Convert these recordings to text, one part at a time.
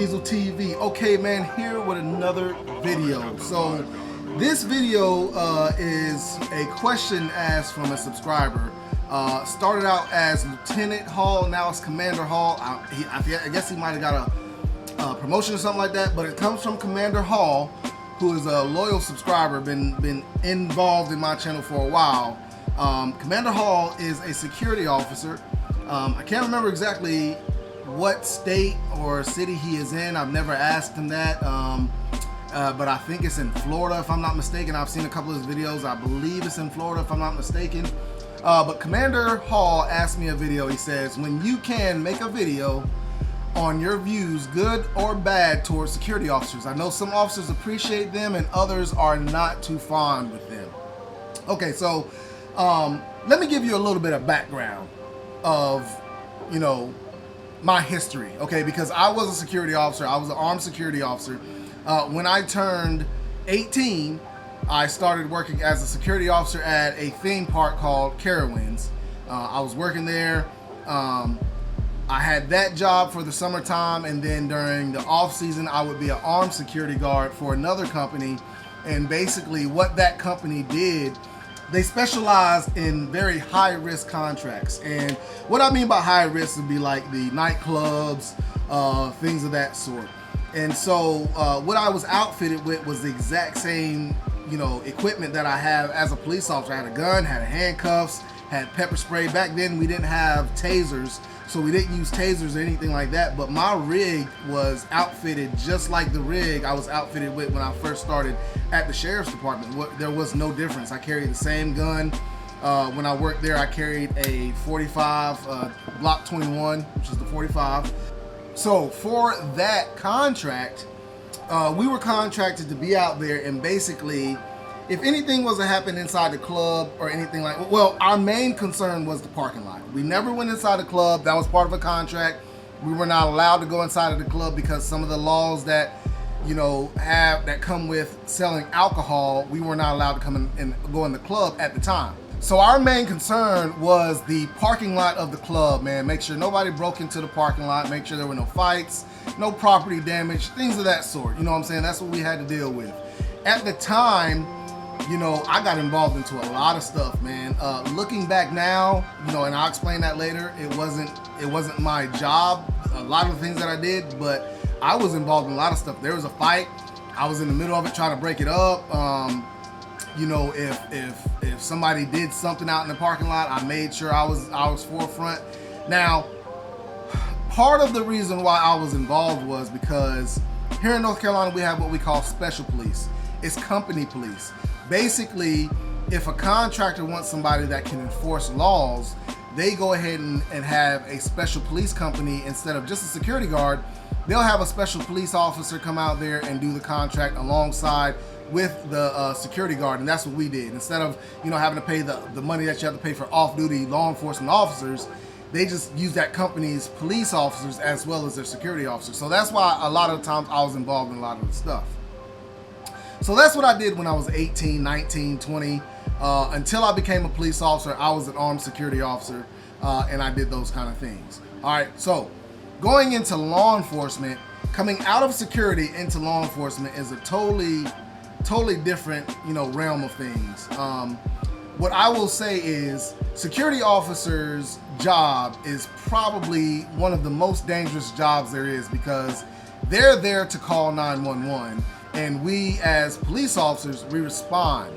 Diesel TV. Okay, man, here with another video. So this video is a question asked from a subscriber. Started out as Lieutenant Hall, now it's Commander Hall. I guess he might have got a promotion or something like that, but it comes from Commander Hall, who is a loyal subscriber, been involved in my channel for a while. Commander Hall is a security officer. I can't remember exactly what state or city he is in. I've never asked him that, but I think it's in Florida if I'm not mistaken. I've seen a couple of his videos. I believe it's in Florida if I'm not mistaken. But Commander Hall asked me a video. He says, when you can make a video on your views, good or bad, towards security officers. I know some officers appreciate them and others are not too fond with them. Okay, so let me give you a little bit of background of, you know, my history, okay? Because I was a security officer. I was an armed security officer. When I turned 18, I started working as a security officer at a theme park called Carowinds. I was working there. I had that job for the summertime, and then during the off season, I would be an armed security guard for another company. And basically what that company did, they specialized in very high risk contracts. And what I mean by high risk would be like the nightclubs, things of that sort. And so what I was outfitted with was the exact same, you know, equipment that I have as a police officer. I had a gun, had handcuffs, had pepper spray. Back then we didn't have tasers, so we didn't use tasers or anything like that, but my rig was outfitted just like the rig I was outfitted with when I first started at the sheriff's department. There was no difference. I carried the same gun. When I worked there, I carried a 45 Block 21, which is the 45. So for that contract, we were contracted to be out there, and basically if anything was to happen inside the club or anything like, well, our main concern was the parking lot. We never went inside the club. That was part of a contract. We were not allowed to go inside of the club because some of the laws that, you know, that come with selling alcohol, we were not allowed to come in and go in the club at the time. So our main concern was the parking lot of the club, man. Make sure nobody broke into the parking lot, make sure there were no fights, no property damage, things of that sort. You know what I'm saying? That's what we had to deal with. At the time, you know, I got involved into a lot of stuff, man. Looking back now, you know, and I'll explain that later, it wasn't my job, a lot of the things that I did, but I was involved in a lot of stuff. There was a fight, I was in the middle of it trying to break it up. You know, if somebody did something out in the parking lot, I made sure I was forefront. Now, part of the reason why I was involved was because here in North Carolina we have what we call special police. It's company police. Basically, if a contractor wants somebody that can enforce laws, they go ahead and have a special police company. Instead of just a security guard, they'll have a special police officer come out there and do the contract alongside with the security guard. And that's what we did. Instead of, you know, having to pay the money that you have to pay for off-duty law enforcement officers, they just use that company's police officers as well as their security officers. So that's why a lot of times I was involved in a lot of the stuff. So that's what I did when I was 18, 19, 20. Until I became a police officer, I was an armed security officer, and I did those kind of things. All right, so going into law enforcement, coming out of security into law enforcement is a totally different, you know, realm of things. What I will say is security officers' job is probably one of the most dangerous jobs there is, because they're there to call 911. And we as police officers, we respond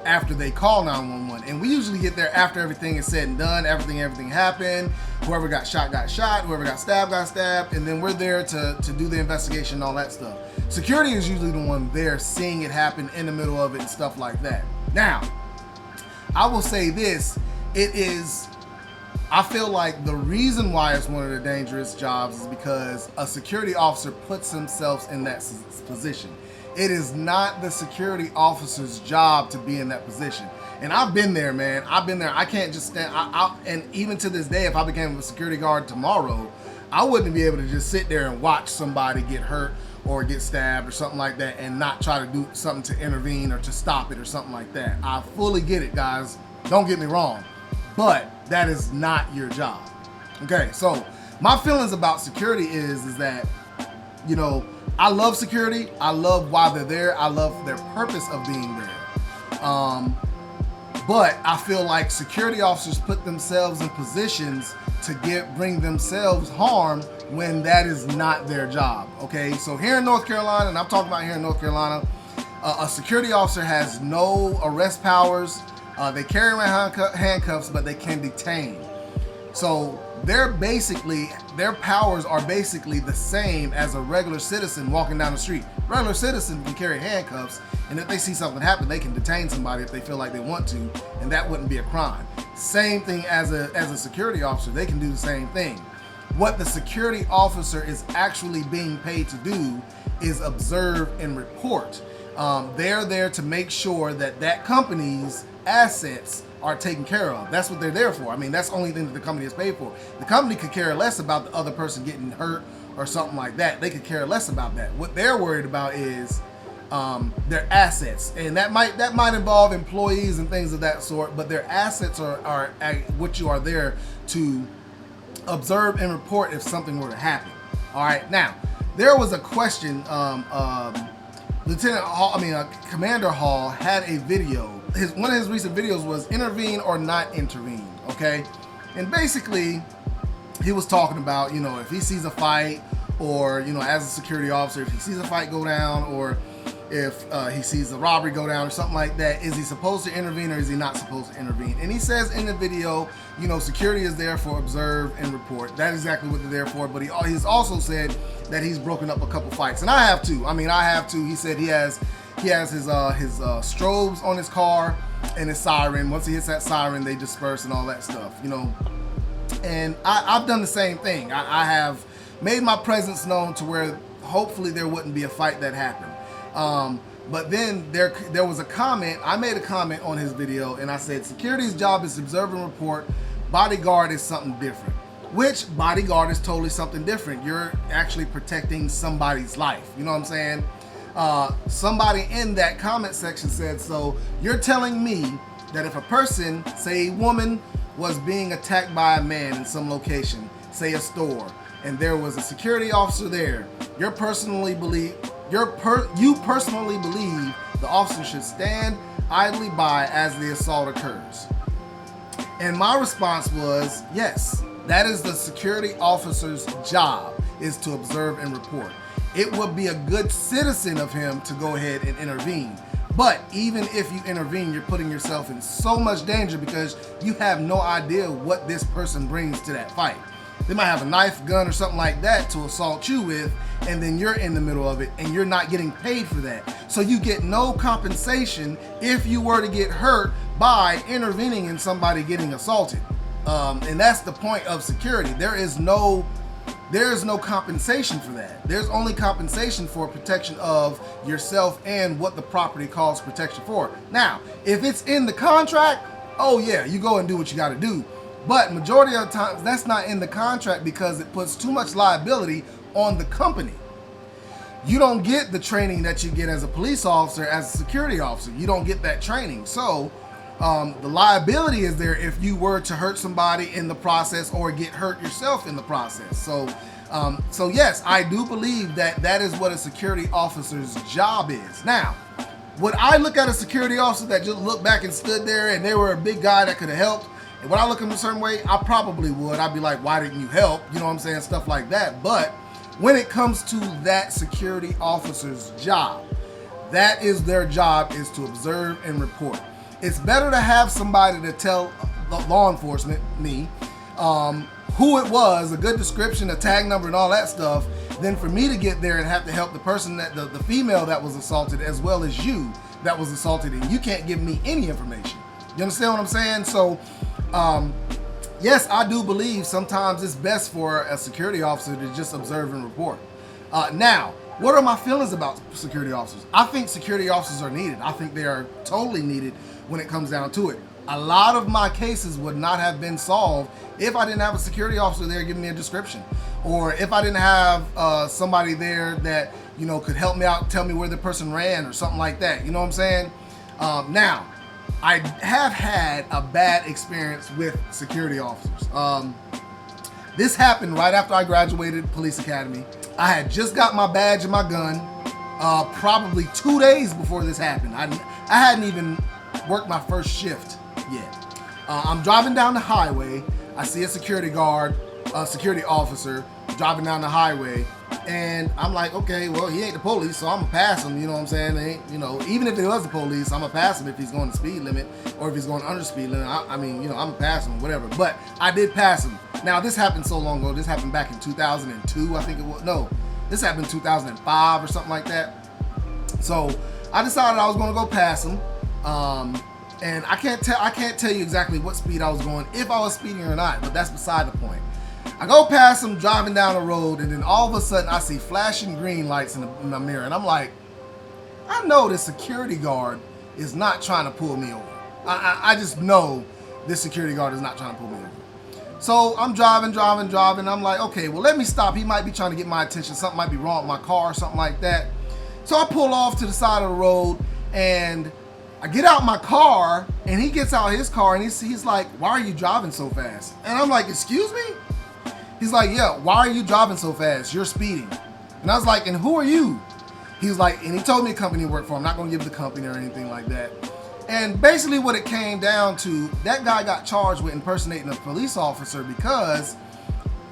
after they call 911. And we usually get there after everything is said and done, everything happened. Whoever got shot, whoever got stabbed, and then we're there to do the investigation and all that stuff. Security is usually the one there seeing it happen in the middle of it and stuff like that. Now, I will say this, I feel like the reason why it's one of the dangerous jobs is because a security officer puts themselves in that position. It is not the security officer's job to be in that position. And I've been there, man. I've been there. I can't just stand. And even to this day, if I became a security guard tomorrow, I wouldn't be able to just sit there and watch somebody get hurt or get stabbed or something like that and not try to do something to intervene or to stop it or something like that. I fully get it, guys. Don't get me wrong. But that is not your job. Okay, so my feelings about security is that You know, I love security. I love why they're there. I love their purpose of being there. But I feel like security officers put themselves in positions to bring themselves harm when that is not their job. Okay, so here in North Carolina, and I'm talking about here in North Carolina, a security officer has no arrest powers. They carry around handcuffs, but they can detain. So their powers are basically the same as a regular citizen walking down the street. Regular citizen can carry handcuffs, and if they see something happen, they can detain somebody if they feel like they want to, and that wouldn't be a crime. Same thing as a security officer, they can do the same thing. What the security officer is actually being paid to do is observe and report. They're there to make sure that company's assets are taken care of. That's what they're there for. I mean, that's the only thing that the company is paid for. The company could care less about the other person getting hurt or something like that. They could care less about that. What they're worried about is their assets, and that might involve employees and things of that sort. But their assets are what you are there to observe and report if something were to happen. All right. Now, there was a question. Commander Hall had a video. One of his recent videos was intervene or not intervene. Okay, and basically he was talking about, you know, if he sees a fight, or, you know, as a security officer, if he sees a fight go down, or if he sees a robbery go down or something like that, is he supposed to intervene or is he not supposed to intervene? And he says in the video, you know, security is there for observe and report. That is exactly what they're there for. But he's also said that he's broken up a couple fights, and I have too. I mean, I have too. He said he has his strobes on his car and his siren. Once he hits that siren, they disperse and all that stuff, you know. And I've done the same thing. I have made my presence known to where hopefully there wouldn't be a fight that happened. But then there was a comment. I made a comment on his video, and I said security's job is to observe and report. Bodyguard is something different. Which bodyguard is totally something different. You're actually protecting somebody's life. You know what I'm saying? Somebody in that comment section said, so you're telling me that if a person, say a woman, was being attacked by a man in some location, say a store, and there was a security officer there, you personally believe the officer should stand idly by as the assault occurs? And my response was, yes, that is the security officer's job, is to observe and report. It would be a good citizen of him to go ahead and intervene. But even if you intervene, you're putting yourself in so much danger because you have no idea what this person brings to that fight. They might have a knife, gun, or something like that to assault you with, and then you're in the middle of it and you're not getting paid for that. So you get no compensation if you were to get hurt by intervening in somebody getting assaulted. And that's the point of security. There is no compensation for that. There's only compensation for protection of yourself and what the property calls protection for. Now, if it's in the contract, oh yeah, you go and do what you got to do. But majority of the times, that's not in the contract because it puts too much liability on the company. You don't get the training that you get as a police officer, as a security officer. You don't get that training. So the liability is there if you were to hurt somebody in the process or get hurt yourself in the process. So yes, I do believe that is what a security officer's job is. Now, would I look at a security officer that just looked back and stood there and they were a big guy that could have helped? And would I look at him a certain way? I probably would. I'd be like, why didn't you help? You know what I'm saying? Stuff like that. But when it comes to that security officer's job, that is their job, is to observe and report. It's better to have somebody to tell the law enforcement, me, who it was, a good description, a tag number, and all that stuff, than for me to get there and have to help the person, the female that was assaulted, as well as you that was assaulted, and you can't give me any information. You understand what I'm saying? So, yes, I do believe sometimes it's best for a security officer to just observe and report. Now, what are my feelings about security officers? I think security officers are needed. I think they are totally needed when it comes down to it. A lot of my cases would not have been solved if I didn't have a security officer there giving me a description, or if I didn't have somebody there that, you know, could help me out, tell me where the person ran or something like that. You know what I'm saying? Now, I have had a bad experience with security officers. This happened right after I graduated police academy. I had just got my badge and my gun probably 2 days before this happened. I hadn't even worked my first shift yet. I'm driving down the highway. I see a security guard, a security officer driving down the highway, and I'm like, okay, well, he ain't the police, so I'm gonna pass him. You know what I'm saying? You know, even if it was the police, I'm gonna pass him if he's going the speed limit or if he's going under speed limit. I mean, you know, I'm gonna pass him, whatever. But I did pass him. Now, this happened so long ago. This happened back in 2002, I think it was. No, this happened in 2005 or something like that. So I decided I was gonna go pass him. And I can't tell you exactly what speed I was going, if I was speeding or not, but that's beside the point. I go past him driving down the road, and then all of a sudden I see flashing green lights in my mirror, and I'm like, I know this security guard is not trying to pull me over. I just know this security guard is not trying to pull me over. So I'm driving. I'm like, okay, well, let me stop. He might be trying to get my attention. Something might be wrong with my car or something like that. So I pull off to the side of the road, and I get out my car, and he gets out his car, and he's like, why are you driving so fast? And I'm like, excuse me? He's like, yeah, why are you driving so fast? You're speeding. And I was like, and who are you? He's like, and he told me a company he worked for. I'm not gonna give the company or anything like that. And basically what it came down to, that guy got charged with impersonating a police officer because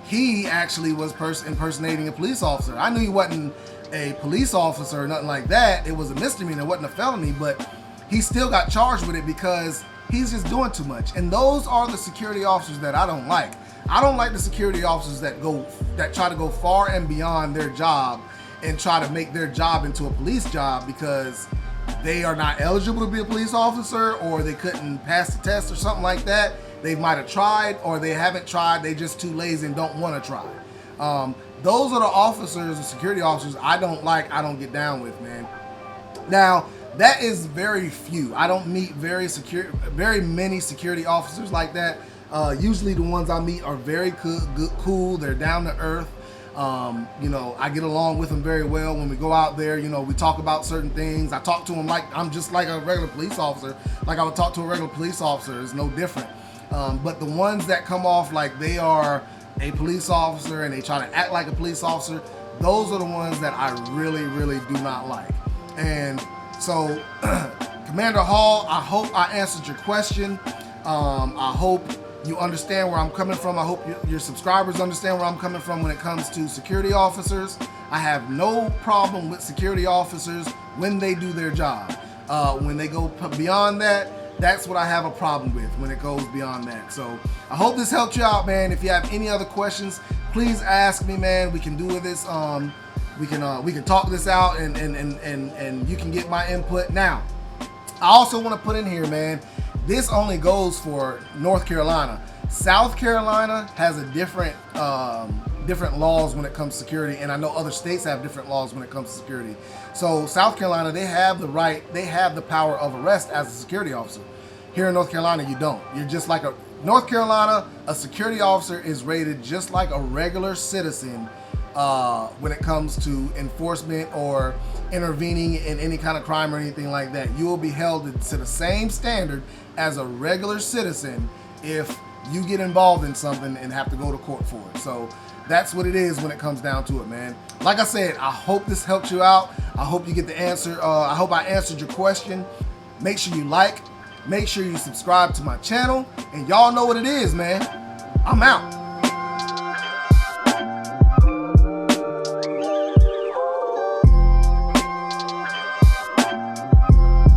he actually was impersonating a police officer. I knew he wasn't a police officer or nothing like that. It was a misdemeanor, it wasn't a felony, but he still got charged with it because he's just doing too much. And those are the security officers that I don't like. I don't like the security officers that try to go far and beyond their job and try to make their job into a police job because they are not eligible to be a police officer, or they couldn't pass the test or something like that. They might have tried, or they haven't tried, they just too lazy and don't want to try. Those are the officers, the security officers I don't like, I don't get down with, man. Now, that is very few. I don't meet very many security officers like that. Usually the ones I meet are very cool. They're down to earth. You know, I get along with them very well. When we go out there, you know, we talk about certain things. I talk to them like I'm just like a regular police officer. Like I would talk to a regular police officer. It's no different. But the ones that come off like they are a police officer and they try to act like a police officer, those are the ones that I really, really do not like. And so, Commander Hall, I hope I answered your question. I hope you understand where I'm coming from. I hope your subscribers understand where I'm coming from when it comes to security officers. I have no problem with security officers when they do their job. When they go beyond that, that's what I have a problem with, when it goes beyond that. So I hope this helped you out, man. If you have any other questions, please ask me, man. We can do this. We can talk this out, and you can get my input. Now, I also want to put in here, man, this only goes for North Carolina. South Carolina has a different laws when it comes to security, and I know other states have different laws when it comes to security. So South Carolina, they have the power of arrest as a security officer. Here in North Carolina, you don't. You're just like North Carolina, a security officer is rated just like a regular citizen when it comes to enforcement or intervening in any kind of crime or anything like that. You will be held to the same standard as a regular citizen if you get involved in something and have to go to court for it. So that's what it is when it comes down to it, man. Like I said, I hope this helped you out. I hope you get the answer. I hope I answered your question. Make sure you like, make sure you subscribe to my channel, and y'all know what it is, man. I'm out.